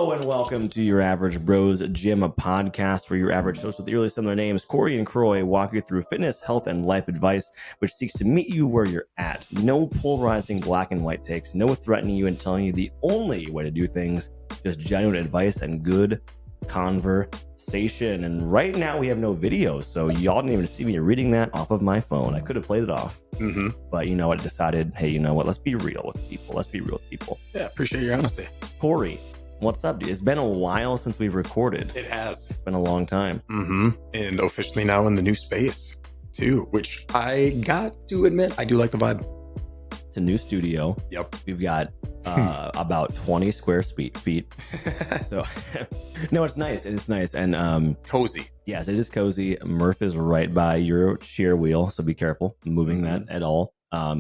Hello and welcome to Your Average Bros Gym, a podcast where your average hosts with eerily similar names, Kory and Croy, walk you through fitness, health, and life advice, which seeks to meet you where you're at. No polarizing black and white takes, no threatening you and telling you the only way to do things, just genuine advice and good conversation. And right now we have no video, so y'all didn't even see me reading that off of my phone. I could have played it off. But you know what? I decided, hey, you know what? Let's be real with people. Yeah, appreciate your honesty. Kory, what's up, dude? It's been a while since we've recorded. It has. It's been a long time. And officially now in the new space, too, which I got to admit, I do like the vibe. It's a new studio. Yep. We've got about 20 square feet. So, no, it's nice. It's nice. And cozy. Yes, it is cozy. Murph is right by your chair wheel, so be careful moving that at all.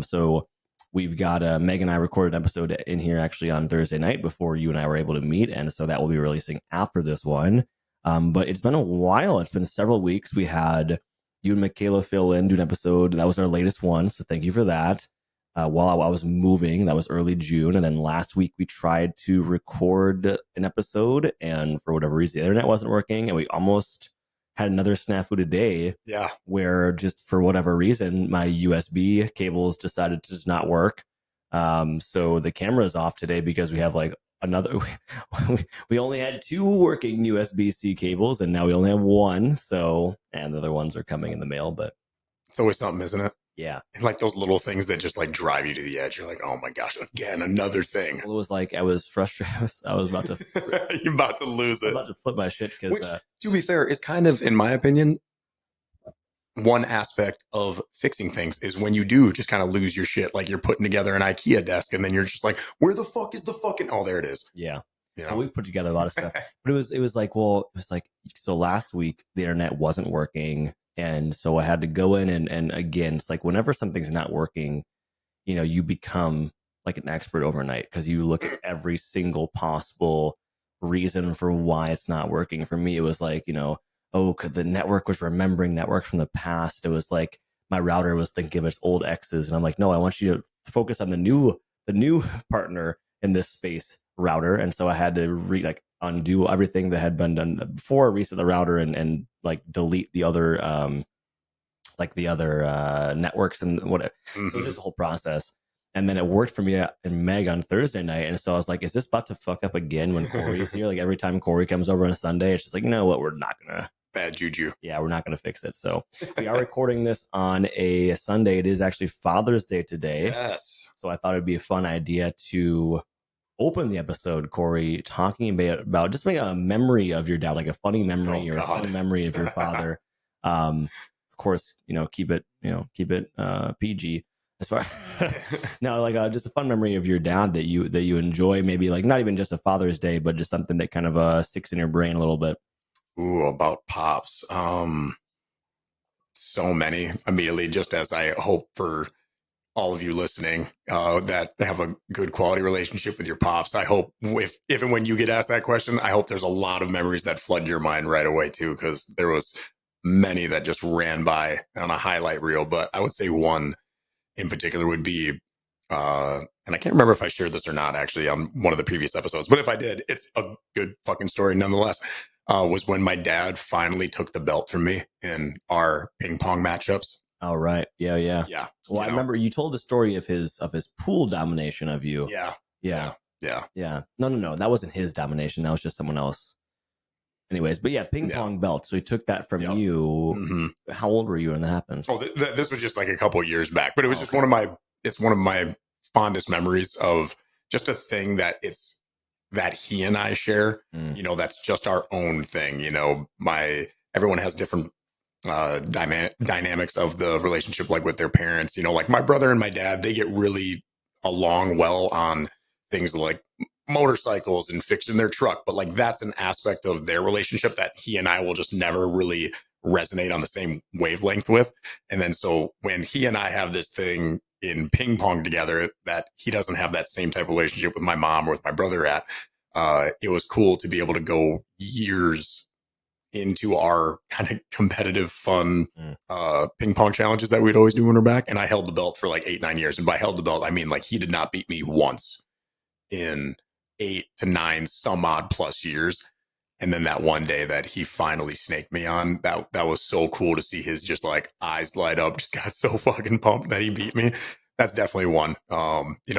So we've got Meg and I recorded an episode in here actually on Thursday night before you and I were able to meet, and so that will be releasing after this one. But it's been a while. It's been several weeks. We had you and Michaela fill in, do an episode. That was our latest one, so thank you for that. While I was moving, that was early June, and then last week we tried to record an episode, and for whatever reason, the internet wasn't working, and we almost had another snafu today. Yeah. Where just for whatever reason, my USB cables decided to just not work. So the camera is off today because we have like another, we only had 2 working USB-C cables and now we only have 1. So, and the other ones are coming in the mail, but it's always something, isn't it? Yeah. Like those little things that just like drive you to the edge. You're like, oh my gosh, again, another thing. Well, it was like, I was frustrated. I was about to, you're about to lose it. I'm about to flip my shit because, to be fair, is kind of, in my opinion, one aspect of fixing things is when you do just kind of lose your shit, like you're putting together an IKEA desk and then you're just like, where the fuck is the fucking, oh, there it is. Yeah. You know? And we put together a lot of stuff, but it was like, well, it was like, so last week the internet wasn't working. And so I had to go in and again, it's like whenever something's not working, you know, you become like an expert overnight because you look at every single possible reason for why it's not working. For me, it was like, you know, oh, because the network was remembering networks from the past. It was like my router was thinking of its old exes. And I'm like, no, I want you to focus on the new partner in this space router. And so I had to undo everything that had been done before, reset the router and like delete the other networks and whatever. So it's just a whole process. And then it worked for me and Meg on Thursday night. And so I was like, is this about to fuck up again when Kory's here? Like every time Kory comes over on a Sunday, it's just like, you know what? We're not going to. Bad juju. Yeah, we're not going to fix it. So we are recording this on a Sunday. It is actually Father's Day today. Yes. So I thought it'd be a fun idea to open the episode, Kory, talking about just make a memory of your dad, like a funny memory or a fun memory of your father. Of course, keep it PG. As far no, like just a fun memory of your dad that you enjoy, maybe like not even just a Father's Day, but just something that kind of sticks in your brain a little bit. Ooh, about pops. So many immediately, just as I hope for all of you listening that have a good quality relationship with your pops. I hope if and when you get asked that question, I hope there's a lot of memories that flood your mind right away too, because there was many that just ran by on a highlight reel. But I would say one in particular would be, and I can't remember if I shared this or not actually on one of the previous episodes, but if I did, it's a good fucking story nonetheless. Was when my dad finally took the belt from me in our ping pong matchups. Oh, right. Yeah. Well, I remember you told the story of his pool domination of you. Yeah. No. That wasn't his domination. That was just someone else. Anyways, but yeah, ping pong belt. So he took that from you. How old were you when that happened? Oh, this was just like a couple of years back, but it was just one of my fondest memories of just a thing that he and I share. That's just our own thing. Everyone has different dynamics of the relationship, like with their parents. Like my brother and my dad, they get really along well on things like motorcycles and fixing their truck, but like that's an aspect of their relationship that he and I will just never really resonate on the same wavelength with. And then so when he and I have this thing in ping pong together that he doesn't have that same type of relationship with my mom or with my brother at, it was cool to be able to go years into our kind of competitive fun ping pong challenges that we'd always do when we're back. And I held the belt for like 8-9 years. And by held the belt, I mean like he did not beat me once in 8 to 9 some odd plus years. And then that one day that he finally snaked me on, that was so cool to see his just like eyes light up, just got so fucking pumped that he beat me. That's definitely one.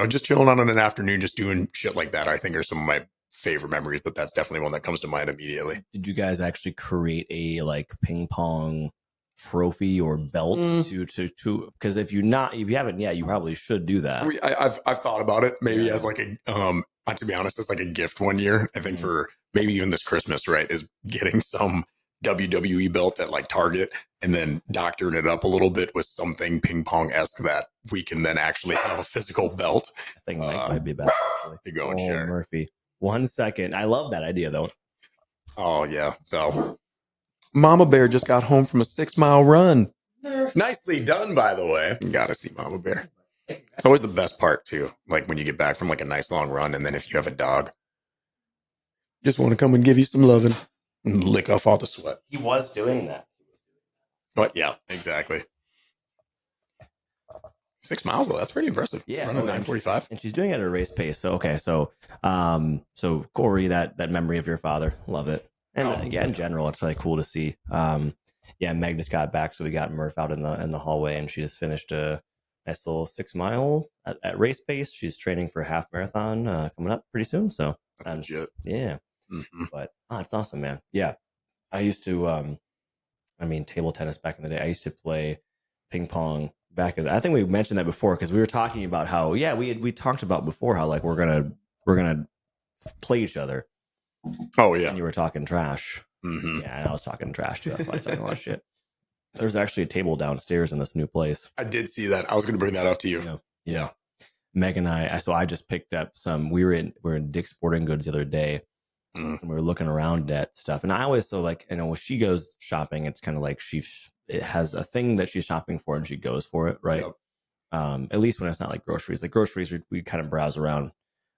Just chilling on in an afternoon, just doing shit like that, I think are some of my favorite memories, but that's definitely one that comes to mind immediately. Did you guys actually create a like ping pong trophy or belt to because if you haven't yet, you probably should do that. I've thought about it maybe Yeah. as like a to be honest, as like a gift one year. I think for maybe even this Christmas, right, is getting some WWE belt at like Target and then doctoring it up a little bit with something ping pong esque that we can then actually have a physical belt. I think Mike might be back actually. To go and share. Murphy. 1 second. I love that idea though. Oh yeah. So Mama Bear just got home from a 6-mile run. Nicely done, by the way. You gotta see Mama Bear. It's always the best part too. Like when you get back from like a nice long run, and then if you have a dog, just want to come and give you some loving and lick off all the sweat. He was doing that. But yeah, exactly. 6 miles though, that's pretty impressive. Yeah, running 9:45, and she's doing it at a race pace. So okay, so Kory, that memory of your father, love it, and in general, it's really cool to see. Yeah, Meg just got back, so we got Murph out in the hallway, and she just finished a nice little 6 mile at race pace. She's training for a half marathon coming up pretty soon. So legit. Yeah, but it's awesome, man. Yeah, I used to table tennis back in the day. I used to play ping pong back in I think we mentioned that before because we were talking about how we talked about before how like we're gonna play each other. Oh yeah, and you were talking trash. Yeah, and I was talking trash too. That's why I was talking a lot of shit. There's actually a table downstairs in this new place. I did see that. I was gonna bring that up to you. Yeah. Meg and I just picked up some. We were in Dick's Sporting Goods the other day, and we were looking around at stuff. And I always when she goes shopping, it's kind of like it has a thing that she's shopping for, and she goes for it, right? Yep. At least when it's not like groceries. Like groceries, we kind of browse around.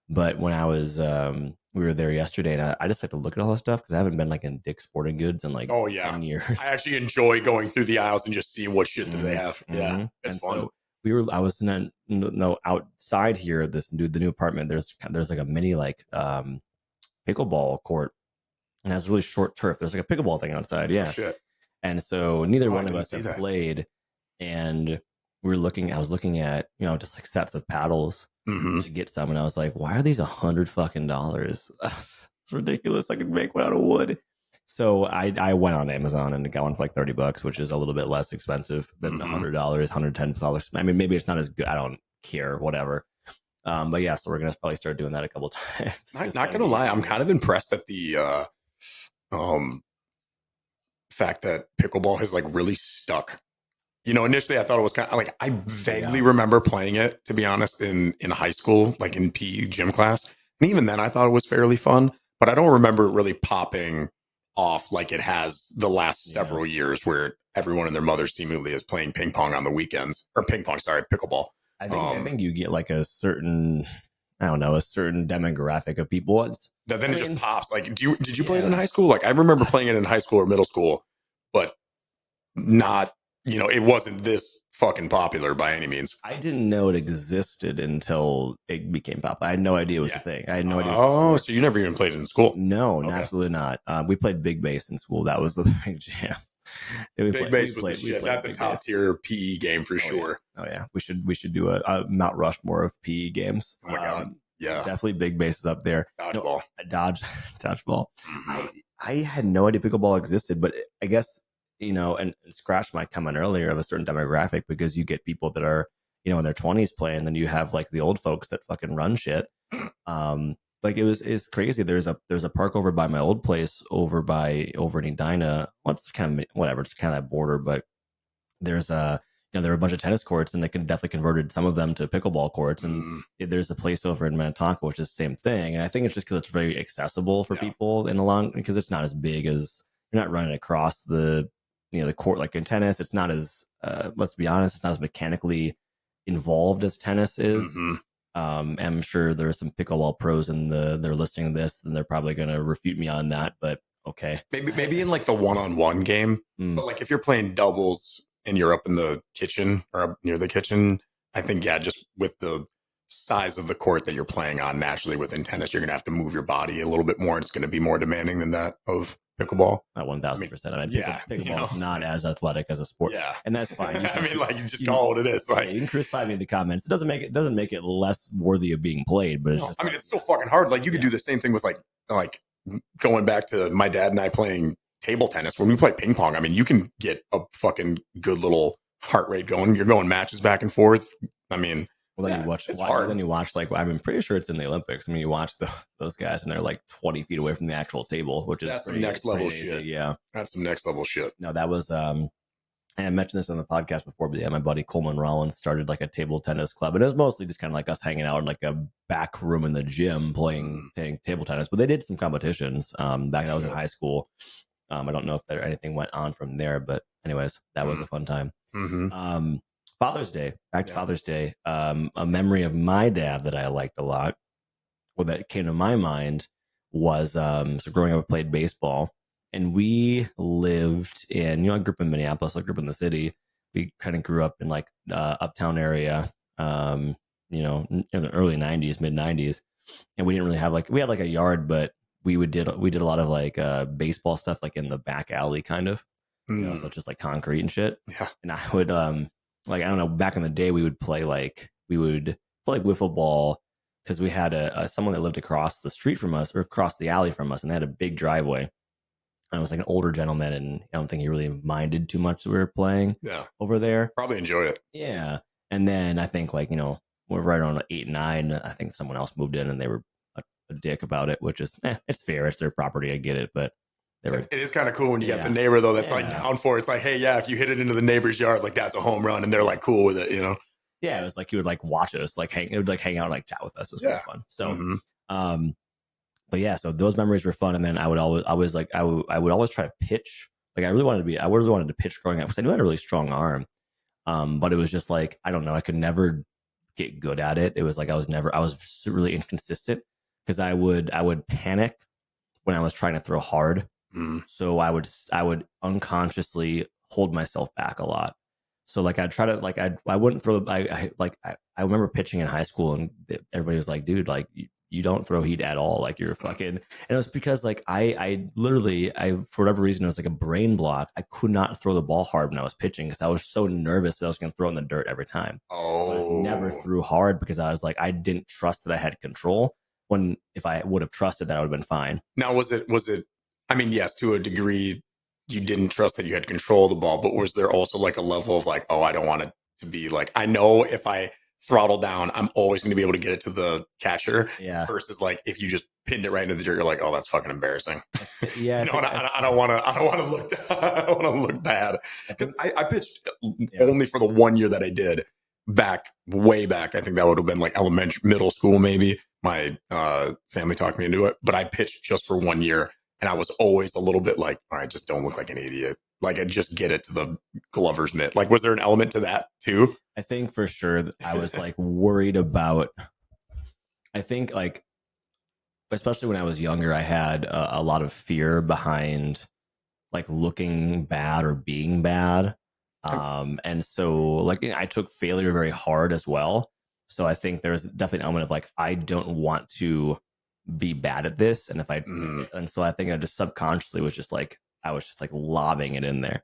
But when I was, we were there yesterday, and I just like to look at all this stuff because I haven't been like in Dick's Sporting Goods in like 10 years. I actually enjoy going through the aisles and just seeing what shit that they have. Yeah, it's fun. So I was outside here, the new apartment. There's like a mini like pickleball court, and it has really short turf. There's like a pickleball thing outside. Yeah. Oh, shit. And so neither one of us have played, and I was looking at just like sets of paddles to get some, and I was like, why are these $100 It's ridiculous. I could make one out of wood. So I went on Amazon and got one for like $30, which is a little bit less expensive than $100, $110. I mean, maybe it's not as good. I don't care, whatever. But yeah, so we're gonna probably start doing that a couple times. Not gonna lie, I'm kind of impressed at the fact that pickleball has like really stuck. Initially I thought it was kind of like I vaguely remember playing it, to be honest, in high school, like in PE gym class. And even then I thought it was fairly fun, but I don't remember it really popping off like it has the last several years where everyone and their mother seemingly is playing ping pong on the weekends or pickleball. I think you get like a certain demographic of people. It just pops. Like, did you play it in high school? Like, I remember playing it in high school or middle school, but not, it wasn't this fucking popular by any means. I didn't know it existed until it became popular. I had no idea it was a thing. I had no idea. Oh, so you never even played it in school? No, absolutely not. We played big bass in school. That was the big jam. Big bass was the shit. That's a top tier PE game for sure. Oh yeah, we should do a Mount Rushmore of PE games. Oh my god, yeah, definitely big bass is up there. Dodgeball, dodgeball. I had no idea pickleball existed, but I guess and scratch my comment earlier of a certain demographic because you get people that are in their 20s playing, then you have like the old folks that fucking run shit. Like it's crazy. There's a park over by my old place over in Edina. It's kind of whatever. It's kind of that border, but there's there are a bunch of tennis courts, and they can definitely converted some of them to pickleball courts. And there's a place over in Minnetonka which is the same thing. And I think it's just because it's very accessible for people because it's not as big as you're not running across the court like in tennis. It's not as let's be honest, it's not as mechanically involved as tennis is. I'm sure there's some pickleball pros and they're listening to this, and they're probably going to refute me on that. But okay, maybe in like the one-on-one game, but like if you're playing doubles and you're up in the kitchen or up near the kitchen, I think just with the size of the court that you're playing on. Naturally, within tennis, you're going to have to move your body a little bit more. It's going to be more demanding than that of pickleball. At 1000%. I mean, yeah, pickleball is not as athletic as a sport, yeah, and that's fine. I mean, like, you just call it what it is. Like, yeah, you can crucify me in the comments. It doesn't make it less worthy of being played, but it's just. I mean, it's still fucking hard. Like, you could do the same thing with like going back to my dad and I playing table tennis. When we play ping pong, I mean, you can get a fucking good little heart rate going. You're going matches back and forth. I mean, well, then you watch like I'm pretty sure it's in the Olympics. I mean, you watch those guys and they're like 20 feet away from the actual table, which is that's some next level shit. Yeah, that's some next level shit. No, that was and I mentioned this on the podcast before, but yeah, my buddy Coleman Rollins started like a table tennis club, and it was mostly just kind of like us hanging out in like a back room in the gym playing table tennis. But they did some competitions back when I was in high school. I don't know if anything went on from there, but anyways, that was a fun time. Father's Day, back to Father's Day. A memory of my dad that I liked a lot, or that came to my mind, was so growing up, I played baseball, and we lived in, I grew up in Minneapolis, I grew up in the city. We kind of grew up in like uptown area, in the early 90s, mid 90s, and we didn't really have we had like a yard, but we did a lot of like baseball stuff like in the back alley kind of, so just like concrete and shit. Yeah. And I would I don't know, back in the day we would play like wiffle ball, because we had someone that lived across the street from us, or across the alley from us, and they had a big driveway. And it was like an older gentleman, and I don't think he really minded too much that we were playing over there. Probably enjoyed it. Yeah. And then I think we're right around 8, 9. I think someone else moved in and they were a dick about it, which is it's fair, it's their property, I get it, but it is kind of cool when you get the neighbor though that's like down for it. It's like, hey, if you hit it into the neighbor's yard, like that's a home run, and they're like cool with it, Yeah, it was like he would like watch us, it would like hang out and like chat with us. It was really fun. So but yeah, so those memories were fun. And then I would always try to pitch. Like I really wanted to pitch growing up, because I knew I had a really strong arm. But it was just like, I don't know, I could never get good at it. It was like I was really inconsistent, because I would panic when I was trying to throw hard. So I would unconsciously hold myself back a lot. So like I'd try to I wouldn't throw. I remember pitching in high school, and everybody was like, dude, like you don't throw heat at all, like you're fucking. And it was because like I literally, for whatever reason, it was like a brain block. I could not throw the ball hard when I was pitching, because I was so nervous that I was going to throw in the dirt every time. So I just never threw hard, because I was like, I didn't trust that I had control, when if I would have trusted that, I would have been fine. Now was it I mean, yes, to a degree you didn't trust that you had control of the ball, but was there also like a level of like, I don't want it to be like, I know if I throttle down, I'm always going to be able to get it to the catcher. Yeah. Versus like if you just pinned it right into the dirt, you're like, that's fucking embarrassing. Yeah. I don't want to look. I don't want to look bad, because I pitched only for the 1 year that I did way back. I think that would have been like middle school, maybe. My family talked me into it, but I pitched just for 1 year. And I was always a little bit like, all right, just don't look like an idiot. Like, I just get it to the glover's mitt. Like, was there an element to that too? I think for sure I was like worried about, I think like, especially when I was younger, I had a lot of fear behind like looking bad or being bad. And so like I took failure very hard as well. So I think there's definitely an element of like, I don't want to be bad at this, and if I and so I think I just subconsciously was just like, I was just like lobbing it in there.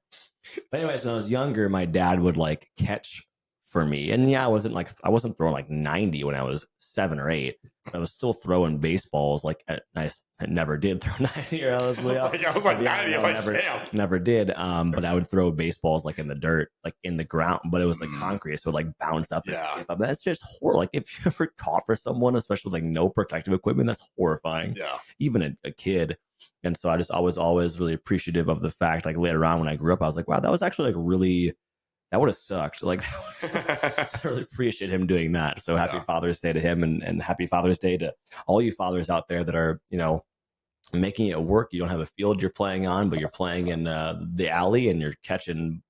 But anyways, when I was younger, my dad would like catch for me, and I wasn't throwing like 90 when I was 7 or 8. I was still throwing baseballs like I never did throw 90. I was like 90, never did. But I would throw baseballs like in the dirt, like in the ground, but it was like concrete, so it would like bounce up. Up. That's just horrible. Like if you ever caught for someone, especially with like no protective equipment, that's horrifying. Yeah, even a kid. And so I was always really appreciative of the fact, like later on when I grew up, I was like, wow, that was actually like really. That would have sucked. Like, I really appreciate him doing that. So happy Father's Day to him, and happy Father's Day to all you fathers out there that are, making it work. You don't have a field you're playing on, but you're playing in the alley, and you're catching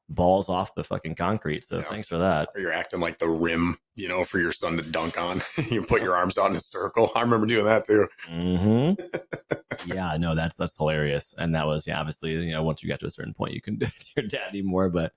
balls off the fucking concrete. So thanks for that. Or you're acting like the rim, for your son to dunk on. You put your arms out in a circle. I remember doing that too. Yeah, no, that's hilarious. And that was, obviously, once you got to a certain point, you couldn't do it to your dad anymore. But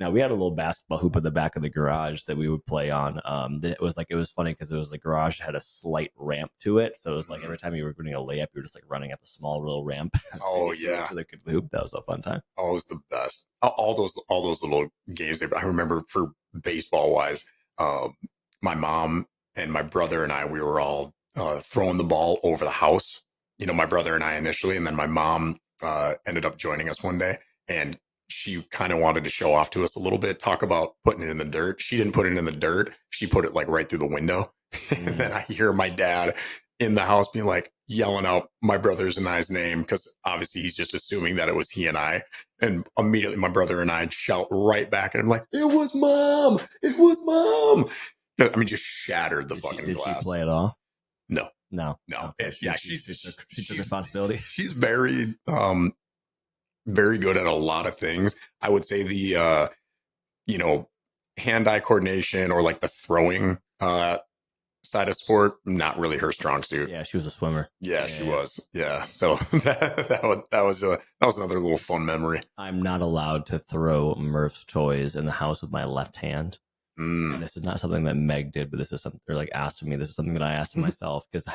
Now we had a little basketball hoop in the back of the garage that we would play on. It was funny because it was the garage had a slight ramp to it, so it was like every time you were doing a layup, you were just like running up a small little ramp Oh to yeah. the hoop. That was a fun time. Always the best. All those little games. I remember for baseball wise, my mom and my brother and I, we were all throwing the ball over the house. You know, my brother and I initially, and then my mom ended up joining us one day, and she kind of wanted to show off to us a little bit, talk about putting it in the dirt. She didn't put it in the dirt. She put it like right through the window. And then I hear my dad in the house being like yelling out my brother's and I's name because obviously he's just assuming that it was he and I. And immediately my brother and I shout right back and I'm like, it was mom. It was mom. I mean, just shattered the fucking Did she glass. play it off? No, No. no. Okay. Yeah, She she's took responsibility. She's very, very good at a lot of things. I would say the, you know, hand-eye coordination or like the throwing side of sport, not really her strong suit. Yeah, she was a swimmer. Yeah, she was. Yeah. So that was another little fun memory. I'm not allowed to throw Murph's toys in the house with my left hand. And this is not something that Meg did, but this is something they're like asked of me. This is something that I asked of myself because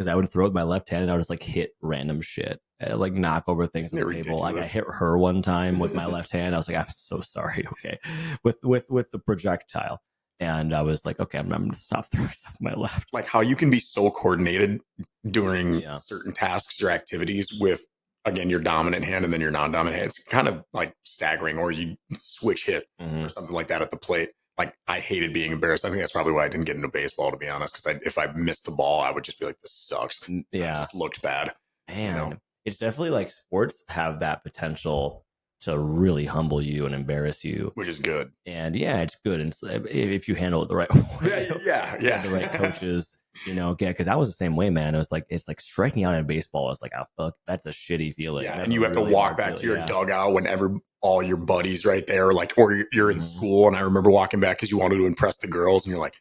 I would throw with my left hand and I would just like hit random shit, like knock over things on the table. Like I hit her one time with my left hand. I was like, I'm so sorry. Okay, with the projectile. And I was like, okay, I'm going to stop throwing stuff with my left. Like how you can be so coordinated during certain tasks or activities with, again, your dominant hand and then your non-dominant hand. It's kind of like staggering, or you switch hit or something like that at the plate. Like I hated being embarrassed. I think that's probably why I didn't get into baseball, to be honest. Because if I missed the ball, I would just be like, this sucks. Yeah. It just looked bad. Man, you know? It's definitely like sports have that potential to really humble you and embarrass you, which is good. And yeah, it's good. And if you handle it the right way, yeah. The right coaches, because I was the same way, man. It's like striking out in baseball. It's like, oh fuck, that's a shitty feeling. Yeah, that's and you have to walk back to your dugout whenever all your buddies right there, like, or you're in school. And I remember walking back because you wanted to impress the girls, and you're like,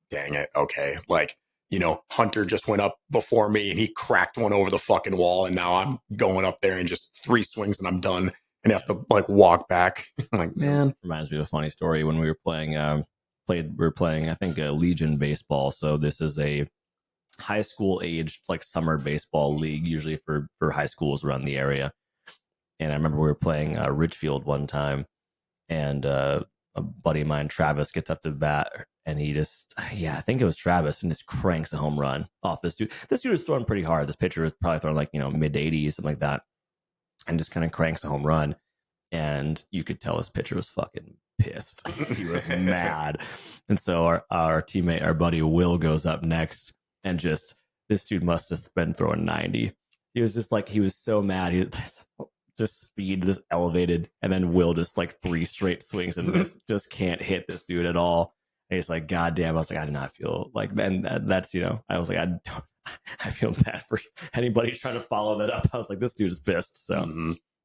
dang it, okay, like. Hunter just went up before me and he cracked one over the fucking wall. And now I'm going up there and just 3 swings and I'm done. And have to like walk back. I'm like, man. Reminds me of a funny story when we were playing, I think, a Legion baseball. So this is a high school aged like summer baseball league, usually for high schools around the area. And I remember we were playing Richfield one time, and a buddy of mine, Travis, gets up to bat, and he just, I think it was Travis, and just cranks a home run off this dude. This dude is throwing pretty hard. This pitcher is probably throwing like mid 80s, something like that. And just kind of cranks a home run. And you could tell his pitcher was fucking pissed. He was mad. And so our teammate, our buddy Will, goes up next, and just, this dude must have been throwing 90. He was just like, he was so mad. He just speed, just elevated. And then Will just like 3 straight swings and just can't hit this dude at all. And he's like, God damn. I was like, I did not feel like, then that's, I was like, I feel bad for anybody trying to follow that up. I was like, this dude is pissed. So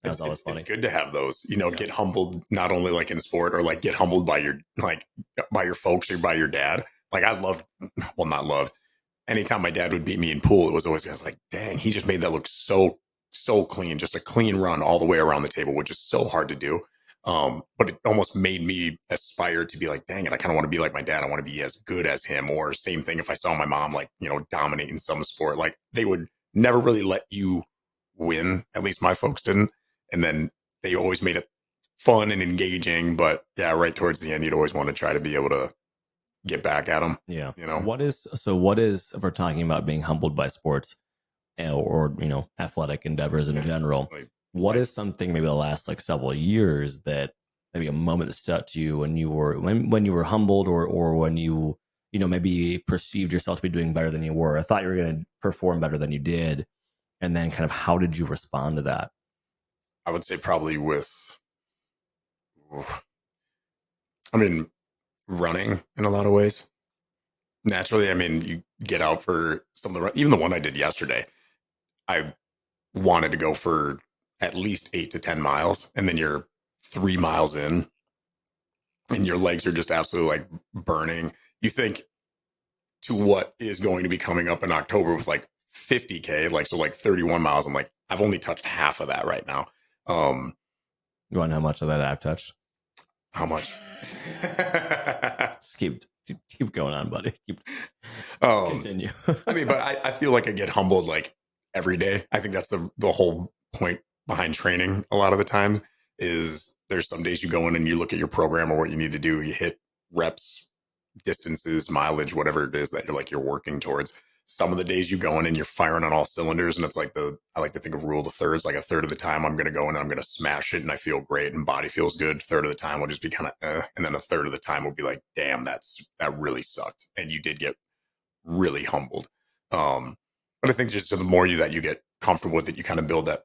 that was always funny. It's good to have those, get humbled, not only like in sport, or like get humbled by your folks or by your dad. Like not loved. Anytime my dad would beat me in pool, it was always, I was like, dang, he just made that look so clean, just a clean run all the way around the table, which is so hard to do. But it almost made me aspire to be like, dang it, I kind of want to be like my dad. I want to be as good as him. Or same thing if I saw my mom, like, dominate in some sport, like they would never really let you win. At least my folks didn't. And then they always made it fun and engaging. But yeah, right towards the end, you'd always want to try to be able to get back at them. Yeah. What is, if we're talking about being humbled by sports or athletic endeavors in general, what is something maybe the last like several years that maybe a moment that stuck to you when you were humbled, or when you maybe perceived yourself to be doing better than you were, or thought you were going to perform better than you did, and then kind of how did you respond to that? I would say probably running in a lot of ways. Naturally, you get out for some of the, even the one I did yesterday, I wanted to go for at least 8 to 10 miles, and then you're 3 miles in and your legs are just absolutely like burning. You think to what is going to be coming up in October with like 50K, like, so like 31 miles. I'm like, I've only touched half of that right now. You want to know how much of that I've touched? How much? Just keep going on, buddy. Keep um, continue. I mean, but I feel like I get humbled like every day. I think that's the whole point behind training. A lot of the time is there's some days you go in and you look at your program or what you need to do. You hit reps, distances, mileage, whatever it is that you're working towards. Some of the days you go in and you're firing on all cylinders, and it's like I like to think of rule of the thirds. Like a third of the time I'm going to go in and I'm going to smash it, and I feel great and body feels good. Third of the time will just be kind of, and then a third of the time will be like, damn, that really sucked, and you did get really humbled. But I think just the more that you get comfortable with it, you kind of build that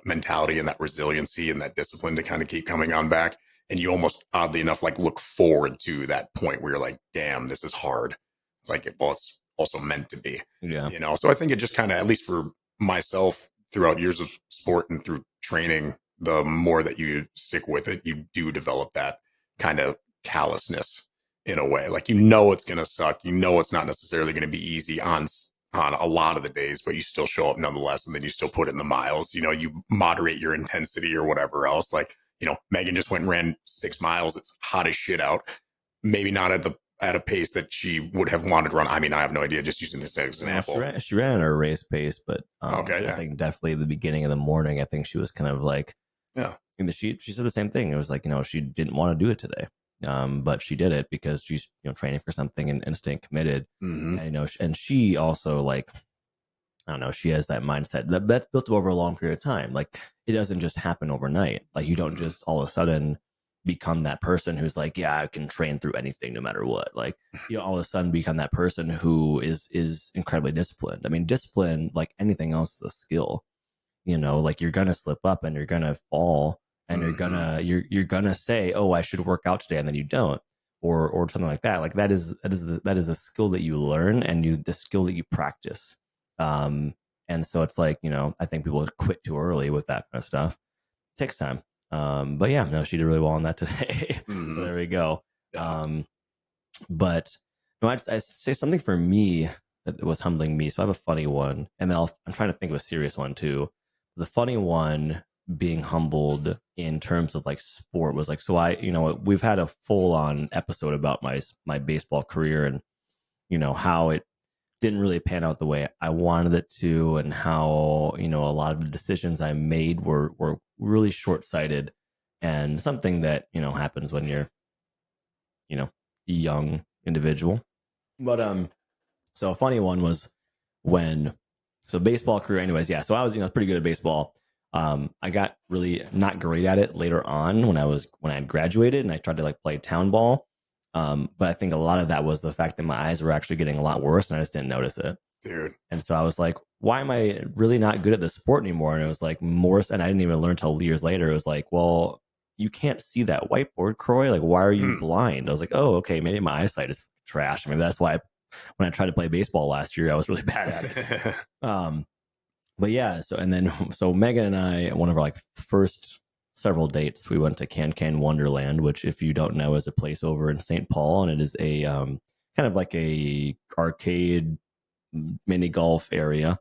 mentality and that resiliency and that discipline to kind of keep coming on back. And you almost oddly enough like look forward to that point where you're like, damn, this is hard. It's like, well, it's also meant to be, Yeah. So I think it just kind of, at least for myself, throughout years of sport and through training, the more that you stick with it, you do develop that kind of callousness in a way. Like, it's going to suck. It's not necessarily going to be easy on a lot of the days, but you still show up nonetheless, and then you still put in the miles. You moderate your intensity or whatever else. Like, Megan just went and ran 6 miles. It's hot as shit out. Maybe not at a pace that she would have wanted to run. I mean, I have no idea. Just using this as an Well, example. she ran at her race pace, but Okay, I yeah, think definitely the beginning of the morning, I think she was kind of like, yeah. she said the same thing. It was like, she didn't want to do it today, but she did it because she's training for something and staying committed. Mm-hmm. And and she also, like, I don't know, she has that mindset that's built up over a long period of time. Like, it doesn't just happen overnight. Like, you don't Mm-hmm. just all of a sudden become that person who's like, yeah, I can train through anything no matter what. Like, all of a sudden become that person who is incredibly disciplined. I mean, discipline, like anything else, is a skill. Like, you're gonna slip up and you're gonna fall, and Mm-hmm. you're gonna say, oh, I should work out today, and then you don't, or something like that. Like, that is a skill that you learn, and the skill that you practice. um and so it's like, I think people quit too early with that kind of stuff. It takes time. But yeah, no, she did really well on that today. So Mm-hmm. there we go. Yeah. um but no, I'd say something for me that was humbling me. So I have a funny one, and then I'm trying to think of a serious one too. The funny one, being humbled in terms of like sport, was like, so we've had a full on episode about my baseball career, and how it didn't really pan out the way I wanted it to, and how a lot of the decisions I made were really short sighted, and something that happens when you're a young individual. But so a funny one was when, so baseball career, anyways. Yeah, so I was pretty good at baseball. I got really not great at it later on when I had graduated and I tried to like play town ball. But I think a lot of that was the fact that my eyes were actually getting a lot worse, and I just didn't notice it. Dude. And so I was like, why am I really not good at this sport anymore? And it was like more, and I didn't even learn till years later. It was like, well, you can't see that whiteboard, Croy. Like, why are you Mm. blind? I was like, oh, okay, maybe my eyesight is trash. I mean, that's why when I tried to play baseball last year, I was really bad at it. Um, but yeah, so Megan and I, one of our like first several dates, we went to Can Wonderland, which, if you don't know, is a place over in St. Paul, and it is a kind of like a arcade mini golf area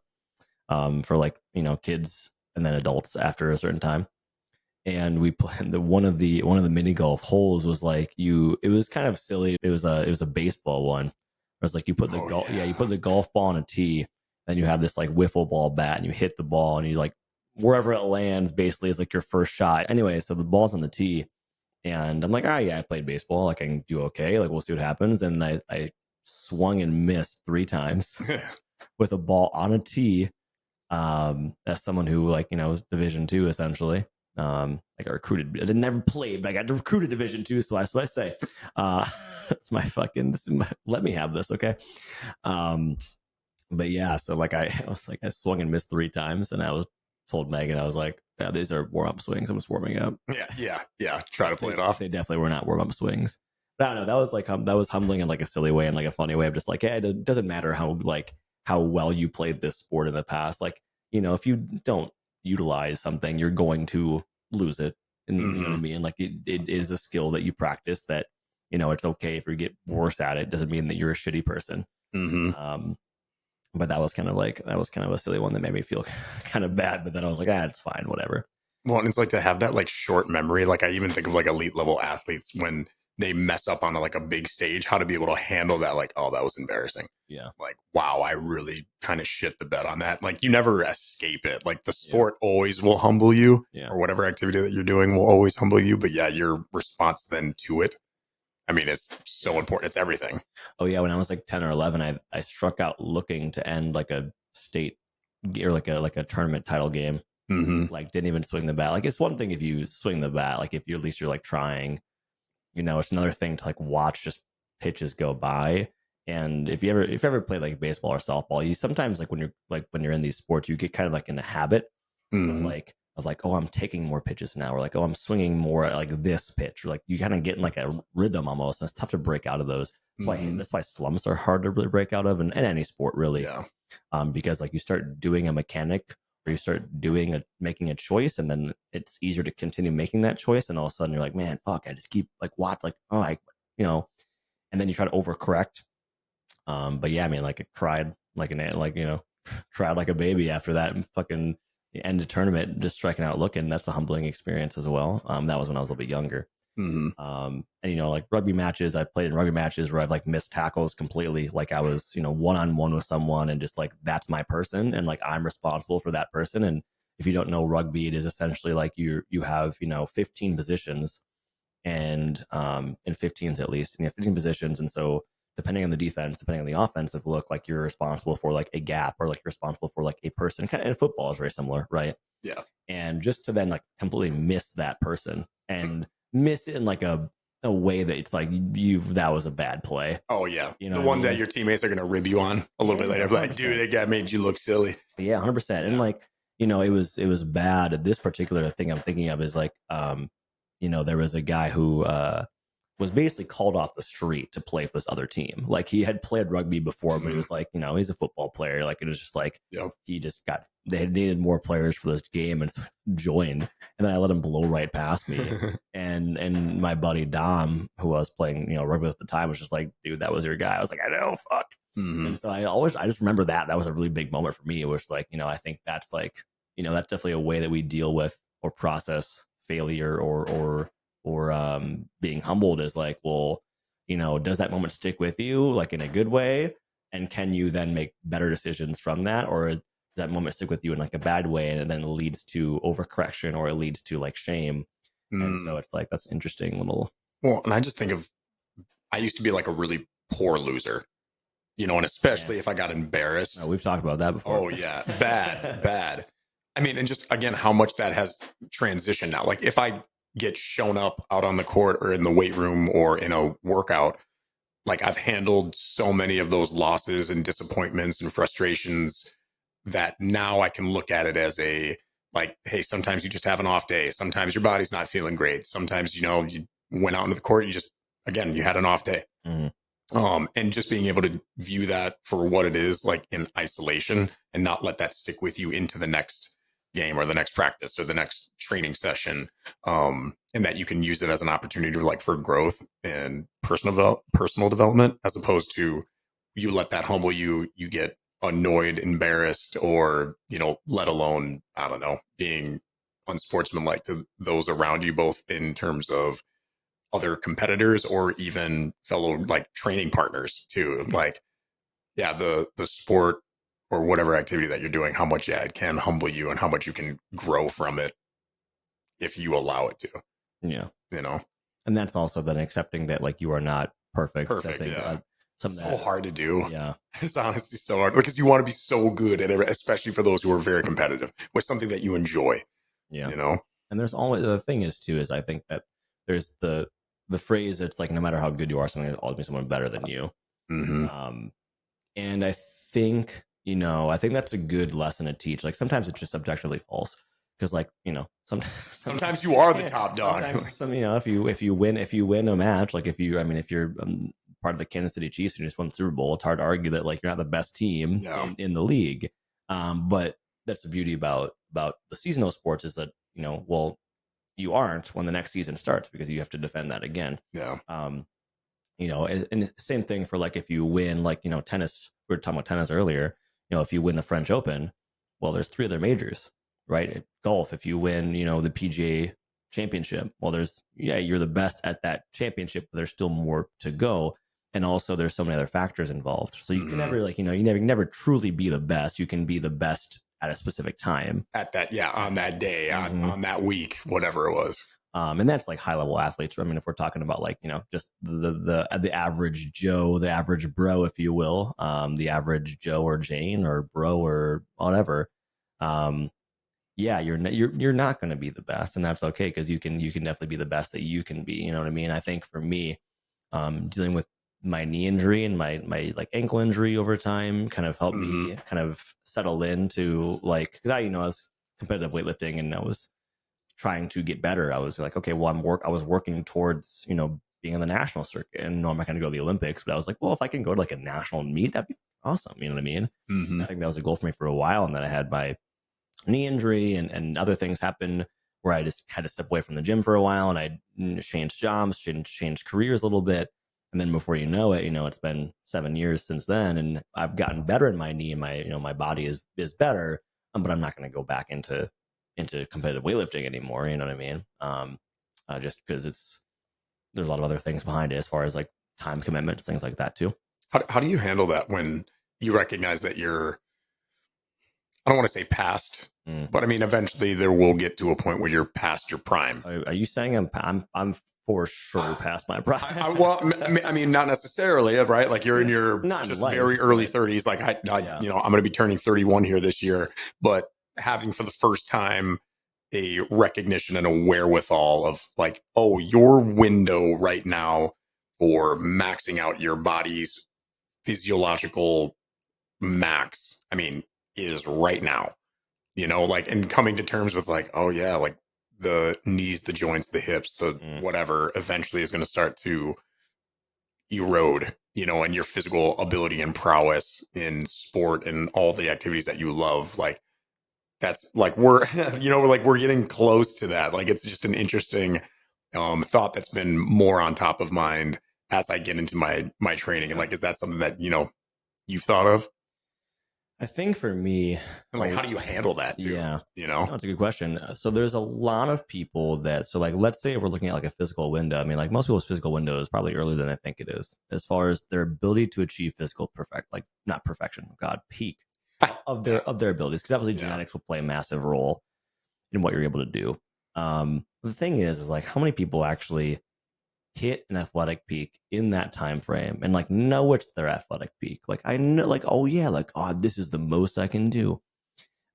for like kids and then adults after a certain time. And we played one of the mini golf holes was like, it was kind of silly. It was a baseball one. It was like, you put the Oh golf yeah, you yeah. put the golf ball on a tee, then you have this like wiffle ball bat, and you hit the ball, and you like, wherever it lands basically is like your first shot. Anyway, so the ball's on the tee, and I'm like, yeah, I played baseball, like I can do okay, like we'll see what happens. And I swung and missed 3 times with a ball on a tee. As someone who, like, was Division 2 essentially. I got recruited. I didn't never played, but I got recruited Division 2, so that's what I say. That's my fucking. Let me have this, okay? Um, but yeah, so like I was like, I swung and missed 3 times, and I was told Megan, I was like, yeah, these are warm up swings. I'm just warming up. Yeah. Try to play They it off. they definitely were not warm up swings. But I don't know. That was like, that was humbling in like a silly way and like a funny way of just like, yeah, it doesn't matter how well you played this sport in the past. Like, if you don't utilize something, you're going to lose it. And you know what I Mm-hmm. mean? Like, it is a skill that you practice, that it's okay if you get worse at it. Doesn't mean that you're a shitty person. Mm-hmm. Um, but that was kind of a silly one that made me feel kind of bad. But then I was like, it's fine, whatever. Well, and it's like to have that like short memory. Like I even think of like elite level athletes when they mess up on like a big stage, how to be able to handle that. Like, oh, that was embarrassing. Yeah. Like, wow, I really kind of shit the bed on that. Like, you never escape it. Like, the Yeah. sport always will humble you, Yeah. or whatever activity that you're doing will always humble you. But yeah, your response then to it, I mean, it's so Yeah. important. It's everything. Oh yeah, when I was like 10 or 11, I struck out looking to end like a state or like a tournament title game. Mm-hmm. Like didn't even swing the bat. Like it's one thing if you swing the bat, like if you at least you're like trying. It's another thing to like watch just pitches go by. And if you ever played like baseball or softball, you sometimes like when you're in these sports, you get kind of like in the habit of Mm-hmm. like oh, I'm taking more pitches now, or like oh, I'm swinging more at like this pitch, or like you kind of get in like a rhythm almost, and it's tough to break out of those. Mm-hmm. That's why slumps are hard to really break out of in any sport really, Yeah. because like you start doing a mechanic or you start making a choice, and then it's easier to continue making that choice, and all of a sudden you're like, man, fuck, I just keep like watch like oh I you know, and then you try to overcorrect. But yeah, I mean, like it cried like cried like a baby after that and fucking end of tournament, just striking out looking. That's a humbling experience as well. That was when I was a little bit younger. Mm-hmm. And like rugby matches, I played in rugby matches where I've like missed tackles completely. Like I was, one on one with someone, and just like that's my person, and like I'm responsible for that person. And if you don't know rugby, it is essentially like you have 15 positions, and in 15s at least, and you have 15 positions, and so depending on the defense, depending on the offensive look, like you're responsible for like a gap, or like you're responsible for like a person. Kind of, and football is very similar, right? Yeah. And just to then like completely miss that person and miss it in like a way that it's like that was a bad play. Oh yeah, You know the what I one that mean? your teammates are gonna rib you on a little bit Yeah, later. Like, dude, 100%. it got made you look silly. Yeah, 100%. And Yeah. like, it was bad. This particular thing I'm thinking of is like, there was a guy who was basically called off the street to play for this other team. Like he had played rugby before, but he Mm-hmm. was like, he's a football player. Like it was just like Yep. they had needed more players for this game, and so joined. And then I let him blow right past me. And my buddy Dom, who I was playing, rugby with at the time, was just like, dude, that was your guy. I was like, I know, fuck. Mm-hmm. And so I just remember that was a really big moment for me. It was like, I think that's like, that's definitely a way that we deal with or process failure or being humbled, is like, well, does that moment stick with you like in a good way? And can you then make better decisions from that? Or does that moment stick with you in like a bad way, and then it leads to overcorrection, or it leads to like shame? And Mm. so it's like, that's interesting little. Well, and I just think of, I used to be like a really poor loser, and Yeah. especially if I got embarrassed. No, we've talked about that before. Oh yeah, bad, bad. I mean, and just again, how much that has transitioned now. Like if I get shown up out on the court or in the weight room or in a workout, like I've handled so many of those losses and disappointments and frustrations that now I can look at it as a, like, hey, sometimes you just have an off day. Sometimes your body's not feeling great. Sometimes, you went out into the court, you just, again, you had an off day. Mm-hmm. And just being able to view that for what it is, like in isolation, and not let that stick with you into the next game or the next practice or the next training session. And that you can use it as an opportunity like for growth and personal development, as opposed to you let that humble you, you get annoyed, embarrassed, or, let alone, I don't know, being unsportsmanlike to those around you, both in terms of other competitors or even fellow like training partners too. Like, yeah, the sport or whatever activity that you're doing, how much, yeah, it can humble you and how much you can grow from it if you allow it to, Yeah. you know. And that's also then accepting that like you are not perfect. I Perfect, think yeah. something So that, hard to do. yeah, It's honestly so hard because you want to be so good at it, especially for those who are very competitive with something that you enjoy, yeah. you know. And there's always, the thing is too, is I think that there's the phrase, it's like no matter how good you are, something, there's always be someone better than you. Mm-hmm. And I think, I think that's a good lesson to teach. Like sometimes it's just objectively false, because like, Sometimes you are the yeah, top dog. sometimes if you win a match, like if you're part of the Kansas City Chiefs and you just won the Super Bowl, it's hard to argue that like you're not the best team Yeah. in the league. But that's the beauty about the seasonal sports, is that well, you aren't when the next season starts, because you have to defend that again. Yeah. And same thing for like if you win, like tennis. We were talking about tennis earlier. If you win the French Open, well, there's three other majors. right? Golf, if you win, the PGA championship, well, you're the best at that championship, but there's still more to go. And also there's so many other factors involved. So you can Mm-hmm. never you never truly be the best. You can be the best at a specific time. At that, yeah, on that day, Mm-hmm. on that week, whatever it was. And that's like high level athletes. I mean, if we're talking about like, just the average Joe, the average bro, if you will, the average Joe or Jane or bro or whatever, um, yeah, you're not going to be the best, and that's okay, because you can definitely be the best that you can be. You know what I mean? I think for me, dealing with my knee injury and my like ankle injury over time kind of helped Mm-hmm. me kind of settle into, like, because I was competitive weightlifting and I was trying to get better. I was like, okay, well, I was working towards, being on the national circuit, and no, I'm not going to go to the Olympics, but I was like, well, if I can go to like a national meet, that'd be awesome. You know what I mean? Mm-hmm. I think that was a goal for me for a while, and then I had my knee injury and other things happened where I just had to step away from the gym for a while, and I changed jobs, changed careers a little bit. And then before you know it, it's been 7 years since then, and I've gotten better in my knee, and my body is better. But I'm not going to go back into competitive weightlifting anymore. You know what I mean? Just because there's a lot of other things behind it, as far as like time commitments, things like that too. How do you handle that when you recognize that you're, I don't want to say past, Mm. but I mean, eventually there will get to a point where you're past your prime. Are you saying I'm for sure past my prime? Well, I mean, not necessarily, right? Like you're in your Not in just life, very early but 30s. Like yeah. I'm going to be turning 31 here this year, but having for the first time a recognition and a wherewithal of like, oh, your window right now for maxing out your body's physiological max, I mean, is right now, like, and coming to terms with like, oh yeah, like the knees, the joints, the hips, the Mm. whatever eventually is going to start to erode, and your physical ability and prowess in sport and all the activities that you love. Like that's like we're, we're getting close to that. Like it's just an interesting thought that's been more on top of mind as I get into my training. And Yeah. like, is that something that, you've thought of? I think for me, And like, how do you handle that too? yeah, no, that's a good question. So there's a lot of people so like, let's say we're looking at like a physical window. I mean, like most people's physical window is probably earlier than I think it is, as far as their ability to achieve physical like not perfection, God, peak of their abilities. Because obviously Yeah. genetics will play a massive role in what you're able to do. The thing is like how many people actually hit an athletic peak in that time frame and like know it's their athletic peak. Like I know, like, oh yeah, like, oh, this is the most I can do.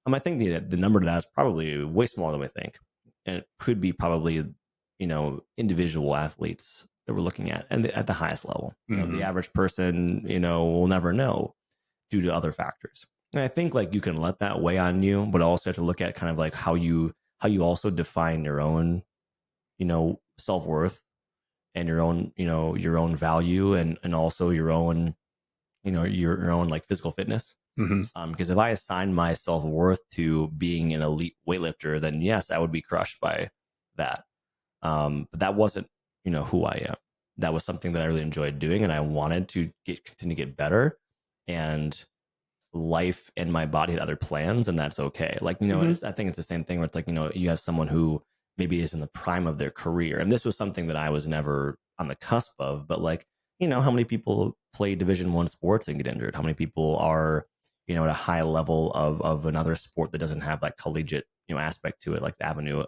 I think the number to that is probably way smaller than we think, and it could be probably individual athletes that we're looking at, and at the highest level. The average person will never know due to other factors. And I think like you can let that weigh on you, but also have to look at kind of like how you also define your own self worth, and your own value, and also your own your own like physical fitness. Mm-hmm. Because if I assign my self worth to being an elite weightlifter, then yes, I would be crushed by that. But that wasn't who I am. That was something that I really enjoyed doing, and I wanted to continue to get better. And life and my body had other plans, and that's okay. Like I think it's the same thing where it's like you have someone who maybe is in the prime of their career, and this was something that I was never on the cusp of. But like how many people play Division 1 sports and get injured? How many people are at a high level of another sport that doesn't have that collegiate aspect to it, like the avenue,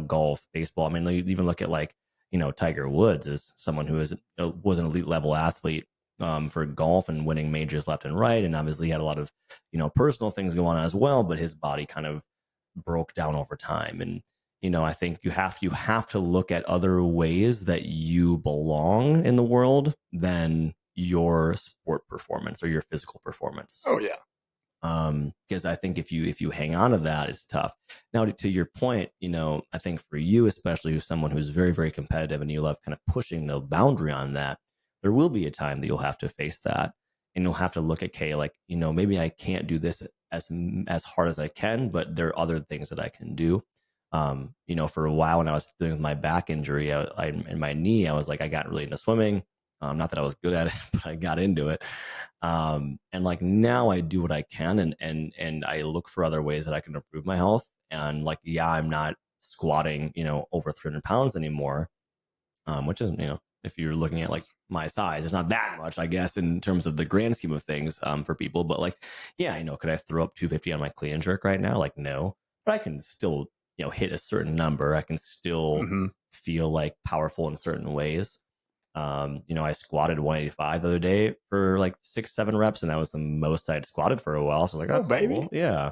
golf, baseball. I mean, you even look at like Tiger Woods as someone who was an elite level athlete for golf and winning majors left and right, and obviously he had a lot of personal things going on as well, but his body kind of broke down over time. And I think you have to look at other ways that you belong in the world than your sport performance or your physical performance. Oh yeah. Because I think if you hang on to that, it's tough. Now, to your point, I think for you, especially, who's someone who's very, very competitive, and you love kind of pushing the boundary on that, there will be a time that you'll have to face that, and you'll have to look at, okay, like maybe I can't do this as hard as I can, but there are other things that I can do. For a while when I was dealing with my back injury, in my knee, I was like, I got really into swimming. Not that I was good at it, but I got into it. And like now I do what I can, and I look for other ways that I can improve my health. And like, yeah, I'm not squatting, over 300 pounds anymore, which isn't, if you're looking at like my size, it's not that much, I guess, in terms of the grand scheme of things, for people. But like, yeah, could I throw up 250 on my clean and jerk right now? Like, no, but I can still, hit a certain number. I can still Mm-hmm. feel like powerful in certain ways. I squatted 185 the other day for like 6, 7 reps, and that was the most I'd squatted for a while. So I was like, Oh, that's baby. cool. Yeah.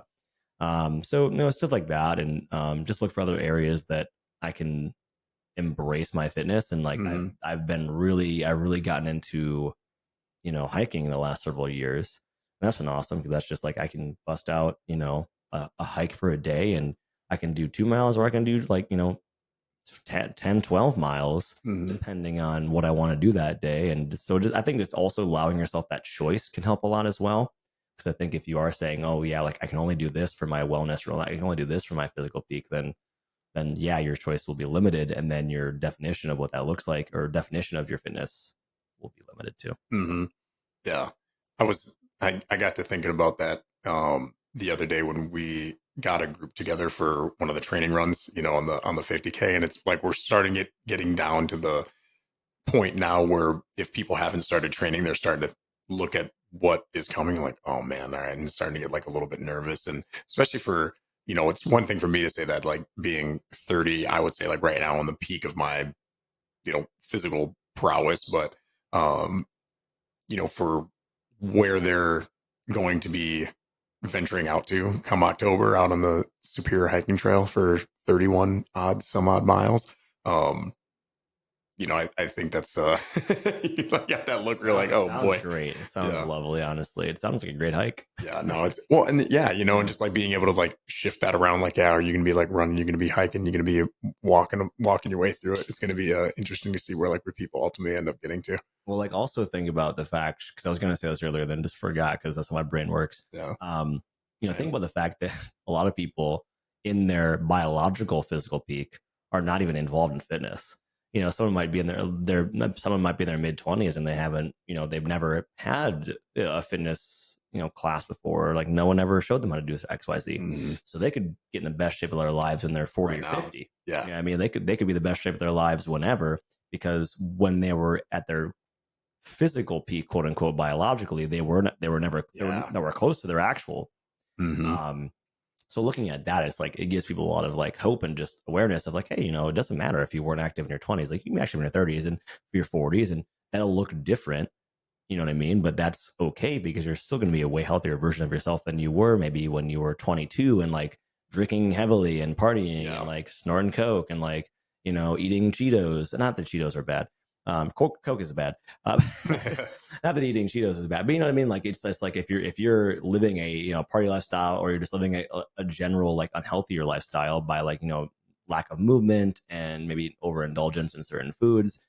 So stuff like that, and just look for other areas that I can embrace my fitness. And like Mm-hmm. I've really gotten into hiking in the last several years. And that's been awesome because that's just like I can bust out a hike for a day, and I can do 2 miles, or I can do like 10, 12 miles, Mm-hmm. depending on what I want to do that day. And so I think just also allowing yourself that choice can help a lot as well. Because I think if you are saying, oh yeah, like I can only do this for my wellness, or I can only do this for my physical peak, then yeah, your choice will be limited, and then your definition of what that looks like, or definition of your fitness, will be limited too. Mm-hmm. Yeah. I got to thinking about that the other day when we got a group together for one of the training runs, on the 50K, and it's like we're starting getting down to the point now where if people haven't started training, they're starting to look at what is coming like, oh man, all right, and starting to get like a little bit nervous. And especially for, it's one thing for me to say that, like being 30, I would say like right now on the peak of my, physical prowess, but um for where they're going to be venturing out to come October out on the Superior Hiking Trail for 31 odd some odd miles. Um, I think that's you got that look. You're like, oh Sounds boy, great. It sounds yeah, lovely. Honestly, it sounds like a great hike. yeah. No, it's well, and yeah, and just like being able to like shift that around. Like, yeah, are you gonna be like running? You're gonna be hiking? You're gonna be walking your way through it. It's gonna be interesting to see where people ultimately end up getting to. Well, like also think about the fact, because I was going to say this earlier, then just forgot because that's how my brain works. Yeah, Um, think same. about the fact that a lot of people in their biological physical peak are not even involved in fitness. Someone might be in someone might be in their mid 20s, and they haven't, they've never had a fitness, class before. Like no one ever showed them how to do X, Y, Z. Mm-hmm. So they could get in the best shape of their lives when they're 40 Right or now, 50. yeah. Yeah, I mean, they could be the best shape of their lives whenever, because when they were at their physical peak, quote unquote, biologically, they were Yeah. nowhere close to their actual. Hmm. Um, so looking at that, it's like it gives people a lot of like hope and just awareness of like, hey, it doesn't matter if you weren't active in your 20s, like you can be active in your 30s and your 40s, and that'll look different. You know what I mean? But that's okay, because you're still going to be a way healthier version of yourself than you were maybe when you were 22 and like drinking heavily and partying and Yeah. like snorting coke and like eating Cheetos. Not that Cheetos are bad. Coke is bad. Not that eating Cheetos is bad, but you know what I mean. Like it's just like if you're living a party lifestyle, or you're just living a general like unhealthier lifestyle by like lack of movement and maybe overindulgence in certain foods,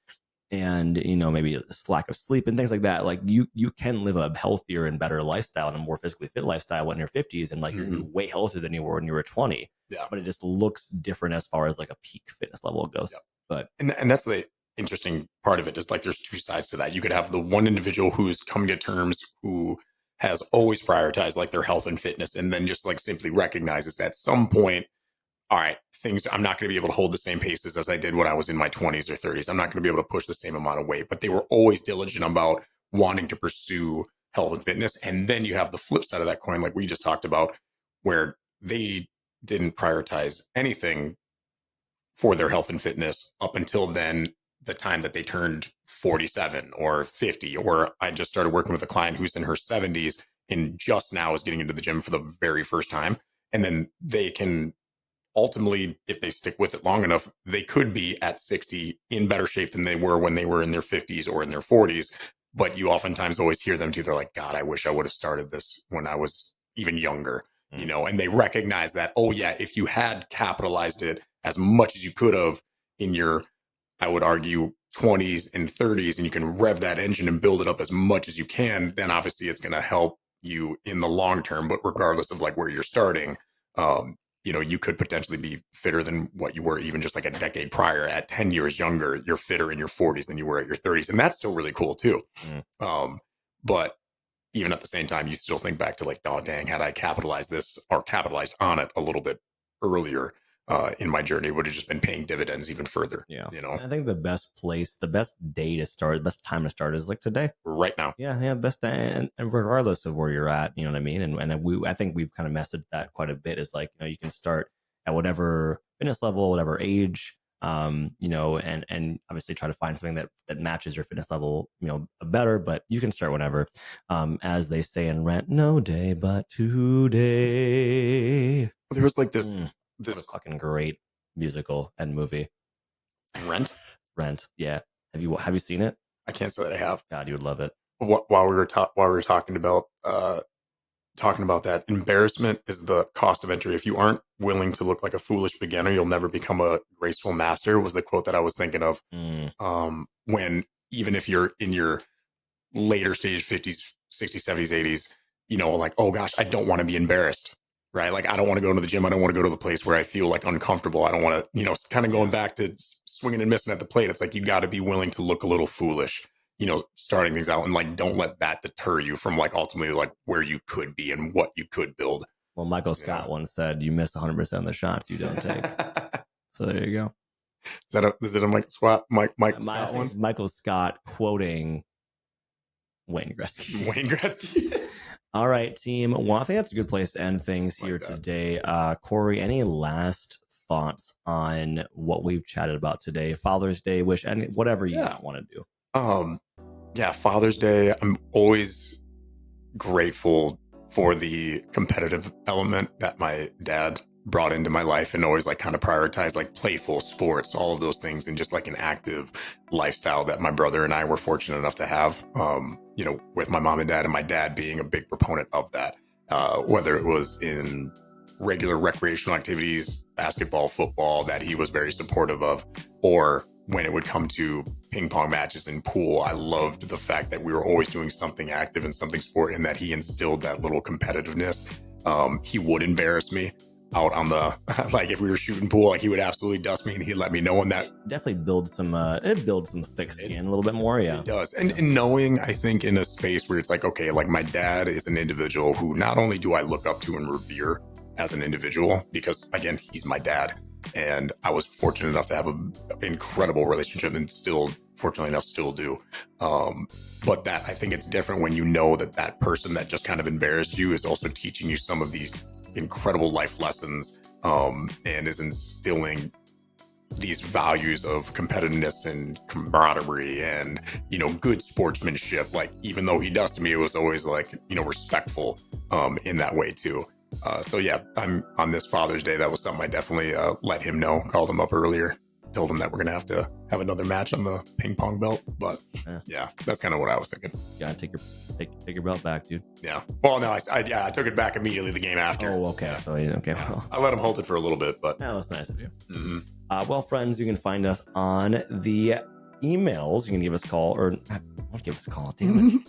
and maybe a lack of sleep and things like that, like you can live a healthier and better lifestyle and a more physically fit lifestyle when you're 50s, and like you're Hmm. way healthier than you were when you were 20. Yeah. But it just looks different as far as like a peak fitness level Yeah. goes. But And that's the interesting part of it, is like there's two sides to that. You could have the one individual who's coming to terms, who has always prioritized like their health and fitness, and then just like simply recognizes at some point, all right, I'm not going to be able to hold the same paces as I did when I was in my 20s or 30s. I'm not going to be able to push the same amount of weight, but they were always diligent about wanting to pursue health and fitness. And then you have the flip side of that coin, like we just talked about, where they didn't prioritize anything for their health and fitness up until then, the time that they turned 47 or 50. Or I just started working with a client who's in her 70s and just now is getting into the gym for the very first time. And then they can ultimately, if they stick with it long enough, they could be at 60 in better shape than they were when they were in their 50s or in their 40s. But you oftentimes always hear them too. They're like, God, I wish I would have started this when I was even younger, mm, and they recognize that, oh, yeah, if you had capitalized it as much as you could have in your, I would argue, 20s and 30s, and you can rev that engine and build it up as much as you can, then obviously it's going to help you in the long term. But regardless of like where you're starting, um, you could potentially be fitter than what you were even just like a decade prior. At 10 years younger, you're fitter in your 40s than you were at your 30s. And that's still really cool too. mm, But even at the same time, you still think back to like, oh, dang, had I capitalized this or capitalized on it a little bit earlier in my journey, would have just been paying dividends even further. Yeah. You know, I think the best day to start, the best time to start is like today. right now. Yeah, best day, and regardless of where you're at, you know what I mean. And I think we've kind of messaged that quite a bit. Is like, you can start at whatever fitness level, whatever age, and obviously try to find something that matches your fitness level, better. But you can start whenever, as they say in Rent, no day but today. There was like What this a fucking great musical and movie. Rent. Rent, yeah. Have you seen it? I can't say that I have. God, you would love it. While we were talking about that, embarrassment is the cost of entry. If you aren't willing to look like a foolish beginner, you'll never become a graceful master, was the quote that I was thinking of. When even if you're in your later stage, 50s, 60s, 70s, 80s, like, oh gosh, I don't want to be embarrassed, right? Like, I don't want to go to the gym. I don't want to go to the place where I feel like uncomfortable. I don't want to, kind of going back to swinging and missing at the plate. It's like, you got to be willing to look a little foolish, starting things out, and like, don't let that deter you from like ultimately like where you could be and what you could build. Well, Michael Scott once said, "You miss 100% of the shots you don't take." So there you go. Is it a Michael Scott one? Michael Scott quoting Wayne Gretzky. Wayne Gretzky. All right, team. Well, I think that's a good place to end things here today. Kory, any last thoughts on what we've chatted about today? Father's Day, wish, and whatever you want to do. Father's Day. I'm always grateful for the competitive element that my dad brought into my life, and always like kind of prioritized like playful sports, all of those things, and just like an active lifestyle that my brother and I were fortunate enough to have, with my mom and dad, and my dad being a big proponent of that, whether it was in regular recreational activities, basketball, football, that he was very supportive of, or when it would come to ping pong matches and pool. I loved the fact that we were always doing something active and something sport, and that he instilled that little competitiveness. He would embarrass me out on the like, if we were shooting pool, like he would absolutely dust me, and he'd let me know. And that definitely builds some thick skin a little bit more. Yeah, it does. And knowing, I think, in a space where it's like, okay, like my dad is an individual who not only do I look up to and revere as an individual, because again, he's my dad, and I was fortunate enough to have an incredible relationship, and still fortunately enough still do. But that, I think it's different when you know that person that just kind of embarrassed you is also teaching you some of these incredible life lessons, and is instilling these values of competitiveness and camaraderie and, good sportsmanship. Like, even though he dusted me, it was always like, respectful in that way too. So yeah, I'm on this Father's Day. That was something I definitely let him know, called him up earlier, told him that we're going to have another match on the ping pong belt. But yeah, that's kind of what I was thinking. You gotta take your belt back, dude. Yeah. Well, no, I took it back immediately the game after. Oh, okay. Yeah. So, okay. Well, I let him hold it for a little bit, but that was nice of you. Mm-hmm. Well, friends, you can find us on the emails. You can give us a call, or don't give us a call. Damn it.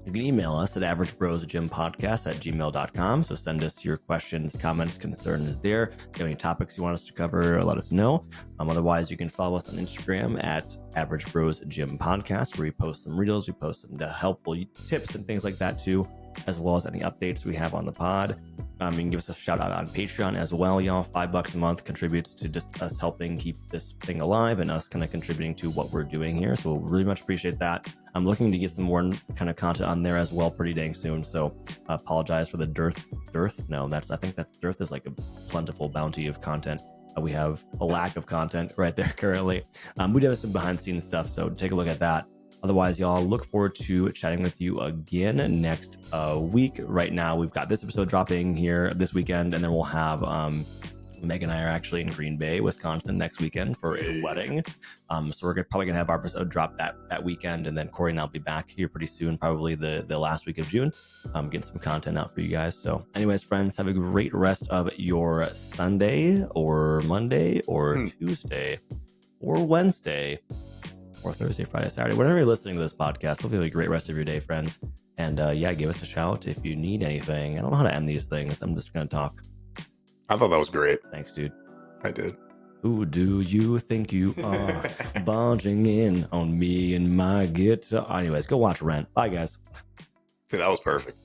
You can email us at averagebrosgympodcast@gmail.com. So send us your questions, comments, concerns there. If you have any topics you want us to cover, let us know. Otherwise, you can follow us on Instagram at averagebrosgympodcast, where we post some reels, we post some helpful tips and things like that too, as well as any updates we have on the pod. You can give us a shout out on Patreon as well, y'all. $5 a month contributes to just us helping keep this thing alive, and us kind of contributing to what we're doing here. So we'll really much appreciate that. I'm looking to get some more kind of content on there as well pretty dang soon. So I apologize for the dearth. No, I think that dearth is like a plentiful bounty of content. We have a lack of content right there currently. We do have some behind the scenes stuff, so take a look at that. Otherwise, y'all, look forward to chatting with you again next week. Right now, we've got this episode dropping here this weekend, and then we'll have Meg and I are actually in Green Bay, Wisconsin next weekend for a wedding. So we're probably going to have our episode drop that weekend, and then Kory and I'll be back here pretty soon, probably the last week of June, getting some content out for you guys. So anyways, friends, have a great rest of your Sunday or Monday or Tuesday or Wednesday, or Thursday, Friday, Saturday, whenever you're listening to this podcast. Hope you have a great rest of your day, friends. And give us a shout if you need anything. I don't know how to end these things. I'm just going to talk. I thought that was great. Thanks, dude. I did. Who do you think you are, barging in on me and my guitar? Anyways, go watch Rent. Bye, guys. See, that was perfect.